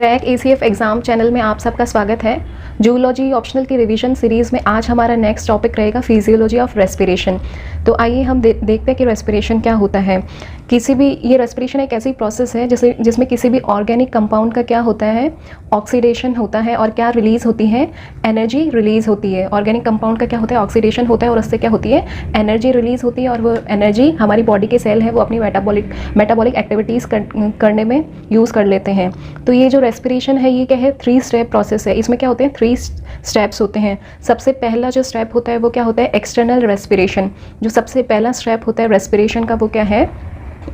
Crack ACF exam channel में आप सबका स्वागत है। जूलॉजी ऑप्शनल की रिवीजन सीरीज़ में आज हमारा नेक्स्ट टॉपिक रहेगा फिजियोलॉजी ऑफ रेस्पिरेशन। तो आइए हम देखते हैं कि रेस्पिरेशन क्या होता है। ये रेस्पिरेशन एक ऐसी प्रोसेस है जिसमें किसी भी ऑर्गेनिक कंपाउंड का क्या होता है, ऑक्सीडेशन होता है और क्या रिलीज़ होती है, एनर्जी रिलीज़ होती है। ऑर्गेनिक कंपाउंड का क्या होता है, ऑक्सीडेशन होता है और उससे क्या होती है, एनर्जी रिलीज़ होती है। और वो एनर्जी हमारी बॉडी के सेल है वो अपनी मेटाबॉलिक एक्टिविटीज़ करने में यूज़ कर लेते हैं। तो ये जो रेस्पिरेशन है ये क्या है, 3 स्टेप प्रोसेस है। इसमें क्या होते हैं, 3 स्टेप्स होते हैं। सबसे पहला जो स्टेप होता है वो क्या होता है, एक्सटर्नल रेस्पिरेशन। जो सबसे पहला स्टेप होता है रेस्पिरेशन का वो क्या है,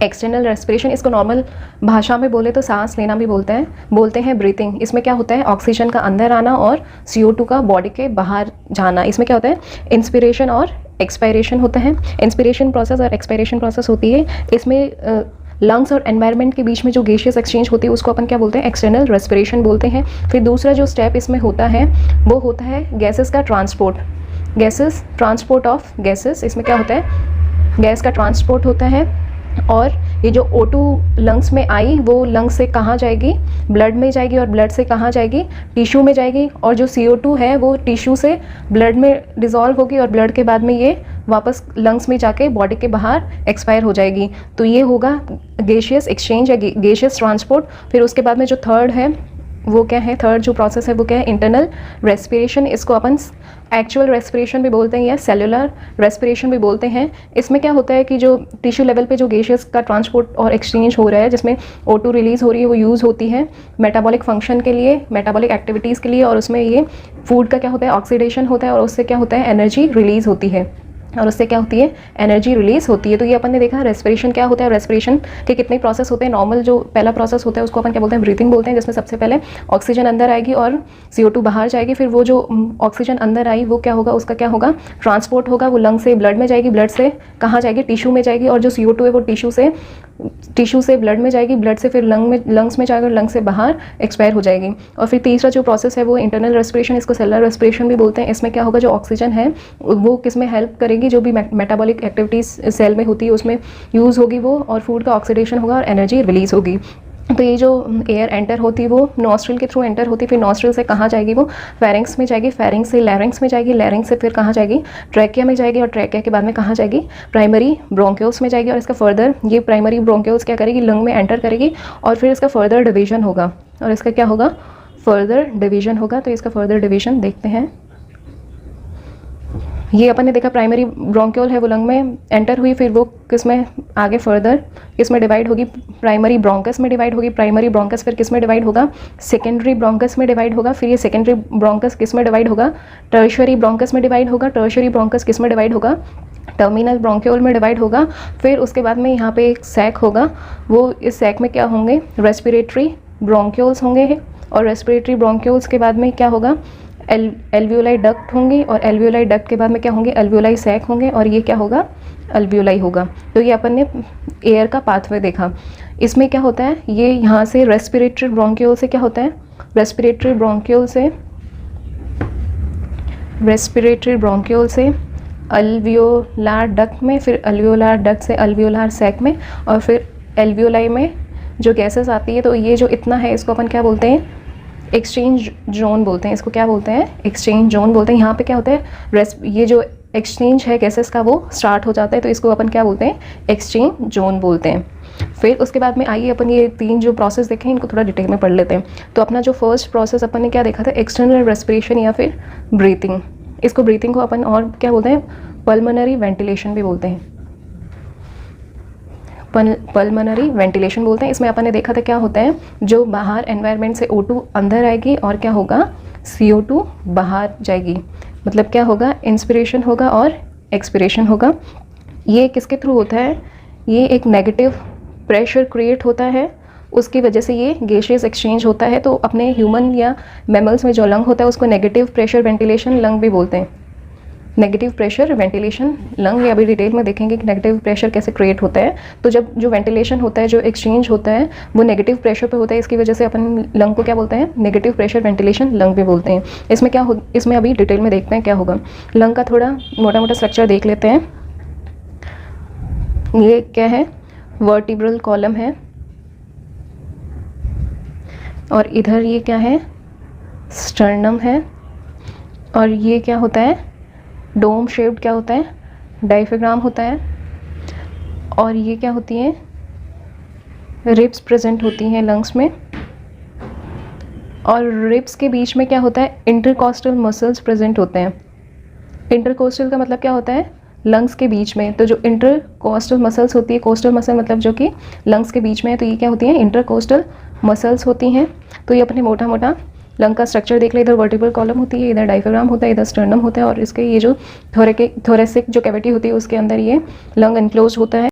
एक्सटर्नल रेस्पिरेशन। इसको नॉर्मल भाषा में बोले तो सांस लेना भी बोलते हैं ब्रीथिंग। इसमें क्या होता है, ऑक्सीजन का अंदर आना और CO2 का बॉडी के बाहर जाना। इसमें क्या होता है, इंस्पिरेशन और एक्सपायरेशन होता है। इंस्पिरेशन प्रोसेस और एक्सपायरेशन प्रोसेस होती है। इसमें लंग्स और एनवायरनमेंट के बीच में जो गैसियस एक्सचेंज होती है उसको अपन क्या बोलते हैं, एक्सटर्नल रेस्पिरेशन बोलते हैं। फिर दूसरा जो स्टेप इसमें होता है वो होता है गैसेस का ट्रांसपोर्ट ऑफ गैसेस। इसमें क्या होता है, गैस का ट्रांसपोर्ट होता है। और ये जो O2 लंग्स में आई वो लंग्स से कहाँ जाएगी, ब्लड में जाएगी और ब्लड से कहाँ जाएगी, टिश्यू में जाएगी। और जो CO2 है वो टिश्यू से ब्लड में डिज़ोल्व होगी और ब्लड के बाद में ये वापस लंग्स में जाके बॉडी के बाहर एक्सपायर हो जाएगी। तो ये होगा गैसियस एक्सचेंज या गैसियस ट्रांसपोर्ट। फिर उसके बाद में जो थर्ड है वो क्या है, थर्ड जो प्रोसेस है वो क्या है, इंटरनल रेस्पिरेशन। इसको अपन एक्चुअल रेस्पिरेशन भी बोलते हैं या सेलुलर रेस्पिरेशन भी बोलते हैं। इसमें क्या होता है कि जो टिश्यू लेवल पे जो गैसियस का ट्रांसपोर्ट और एक्सचेंज हो रहा है, जिसमें O2 रिलीज़ हो रही है, वो यूज़ होती है मेटाबॉलिक फंक्शन के लिए, मेटाबॉलिक एक्टिविटीज़ के लिए। और उसमें ये फूड का क्या होता है, ऑक्सीडेशन होता है और उससे क्या होता है, एनर्जी रिलीज़ होती है और उससे क्या होती है, एनर्जी रिलीज़ होती है। तो ये अपन ने देखा रेस्पिरेशन क्या होता है। रेस्पिरेशन के कितने प्रोसेस होते हैं। नॉर्मल जो पहला प्रोसेस होता है उसको अपन क्या बोलते हैं, ब्रीथिंग बोलते हैं, जिसमें सबसे पहले ऑक्सीजन अंदर आएगी और CO2 बाहर जाएगी। फिर वो जो ऑक्सीजन अंदर आई वो क्या होगा, उसका क्या होगा, ट्रांसपोर्ट होगा। वो लंग से ब्लड में जाएगी, ब्लड से कहाँ जाएगी, टिश्यू में जाएगी। और जो CO2 है वो टिश्यू से ब्लड में जाएगी, ब्लड से फिर लंग्स में जाएगी और लंग से बाहर एक्सपायर हो जाएगी। और फिर तीसरा जो प्रोसेस है वो इंटरनल रेस्पिरेशन, इसको सेलुलर रेस्पिरेशन भी बोलते हैं। इसमें क्या होगा, जो ऑक्सीजन है वो किस में हेल्प करेगी, जो भी मेटाबॉलिक एक्टिविटीज़ सेल में होती है उसमें यूज़ होगी वो, और फूड का ऑक्सीडेशन होगा और एनर्जी रिलीज़ होगी। तो ये जो एयर एंटर होती है वो नॉस्ट्रिल के थ्रू एंटर होती है। फिर नॉस्ट्रिल से कहाँ जाएगी, वो फेरिंग्स में जाएगी, फेरिंग्स से लैरिंग्स में जाएगी, लैरिंग्स से फिर कहाँ जाएगी, ट्रैकिया में जाएगी और ट्रैकिया के बाद में कहाँ जाएगी, प्राइमरी ब्रोंक्यूल्स में जाएगी। और इसका फर्दर ये प्राइमरी ब्रोंक्यूल्स क्या करेगी, लंग में एंटर करेगी और फिर इसका फर्दर डिवीजन होगा। और इसका क्या होगा, फर्दर डिवीजन होगा। तो इसका फर्दर डिवीजन देखते हैं। ये अपन ने देखा प्राइमरी ब्रोंक्यूल है वो लंग में एंटर हुई, फिर वो किस में आगे फर्दर किस में डिवाइड होगी, प्राइमरी ब्रोंकस में डिवाइड होगी। प्राइमरी ब्रोंकस फिर किस में डिवाइड होगा, सेकेंडरी ब्रोंकस में डिवाइड होगा। फिर ये सेकेंडरी ब्रोंकस किस में डिवाइड होगा, टर्शियरी ब्रोंकस में डिवाइड होगा। टर्शियरी ब्रोंकस किस में डिवाइड होगा, टर्मिनल ब्रोंक्यूल में डिवाइड होगा। फिर उसके बाद में यहाँ पे एक सैक होगा, वो इस सैक में क्या होंगे, रेस्पिरेटरी ब्रोंक्यूल्स होंगे। और रेस्पिरेटरी ब्रोंक्यूल्स के बाद में क्या होगा, एल्वियोलाई डक्ट होंगी। और एल्वियोलाई डक्ट के बाद में क्या होंगे, एल्वियोलाई सैक होंगे। और ये क्या होगा, अल्वियोलाई होगा। तो ये अपन ने एयर का पाथवे देखा। इसमें क्या होता है, ये यहाँ से रेस्पिरेटरी ब्रोंक्यूल से क्या होता है, रेस्पिरेटरी ब्रोंक्यूल से अल्वियोलार डक्ट में, फिर अल्वियोलार डक्ट से अल्वियोलार सैक में, और फिर एल्वियोलाई में जो गैसेस आती है। तो ये जो इतना है इसको अपन क्या बोलते हैं, एक्सचेंज जोन बोलते हैं। इसको क्या बोलते हैं, एक्सचेंज जोन बोलते हैं। यहाँ पे क्या होता है, ये जो एक्सचेंज है गैसेस का वो स्टार्ट हो जाता है, तो इसको अपन क्या बोलते हैं, एक्सचेंज जोन बोलते हैं। फिर उसके बाद में आइए अपन ये 3 जो प्रोसेस देखें इनको थोड़ा डिटेल में पढ़ लेते हैं। तो अपना जो फर्स्ट प्रोसेस अपन ने क्या देखा था, एक्सटर्नल रेस्पिरेशन या फिर ब्रीथिंग। इसको ब्रीथिंग को अपन और क्या बोलते हैं, पल्मोनरी वेंटिलेशन भी बोलते हैं, पल्मोनरी वेंटिलेशन बोलते हैं। इसमें अपन ने देखा था क्या होता है, जो बाहर एनवायरनमेंट से O2 अंदर आएगी और क्या होगा, CO2 बाहर जाएगी। मतलब क्या होगा, इंस्पिरेशन होगा और एक्सपिरेशन होगा। ये किसके थ्रू होता है, ये एक नेगेटिव प्रेशर क्रिएट होता है, उसकी वजह से ये गैसियस एक्सचेंज होता है। तो अपने ह्यूमन या मैमल्स में जो लंग होता है उसको नेगेटिव प्रेशर वेंटिलेशन लंग भी बोलते हैं। नेगेटिव प्रेशर वेंटिलेशन लंग, ये अभी डिटेल में देखेंगे कि नेगेटिव प्रेशर कैसे क्रिएट होता है। तो जब जो वेंटिलेशन होता है, जो एक्सचेंज होता है वो नेगेटिव प्रेशर पे होता है, इसकी वजह से अपन लंग को क्या बोलते हैं, नेगेटिव प्रेशर वेंटिलेशन लंग भी बोलते हैं। इसमें अभी डिटेल में देखते हैं क्या होगा। लंग का थोड़ा मोटा मोटा स्ट्रक्चर देख लेते हैं। ये क्या है, वर्टिब्रल कॉलम है, और इधर ये क्या है, स्टर्नम है। और ये क्या होता है, डोम शेप्ड क्या होता है, डायफ्राम होता है। और ये क्या होती हैं, रिब्स प्रेजेंट होती हैं लंग्स में। और रिब्स के बीच में क्या होता है, इंटरकोस्टल मसल्स प्रेजेंट होते हैं। इंटरकोस्टल का मतलब क्या होता है, लंग्स के बीच में। तो जो इंटरकोस्टल मसल्स होती है, कोस्टल मसल मतलब जो कि लंग्स के बीच में है, तो ये क्या होती हैं, इंटरकोस्टल मसल्स होती हैं। तो ये अपने मोटा मोटा लंग का स्ट्रक्चर देख ले, इधर वर्टिब्रल कॉलम होती है, इधर डायफ्राम होता है, इधर स्टर्नम होता है, और इसके ये जो थोरेसिक जो कैविटी होती है उसके अंदर ये लंग एनक्लोज होता है।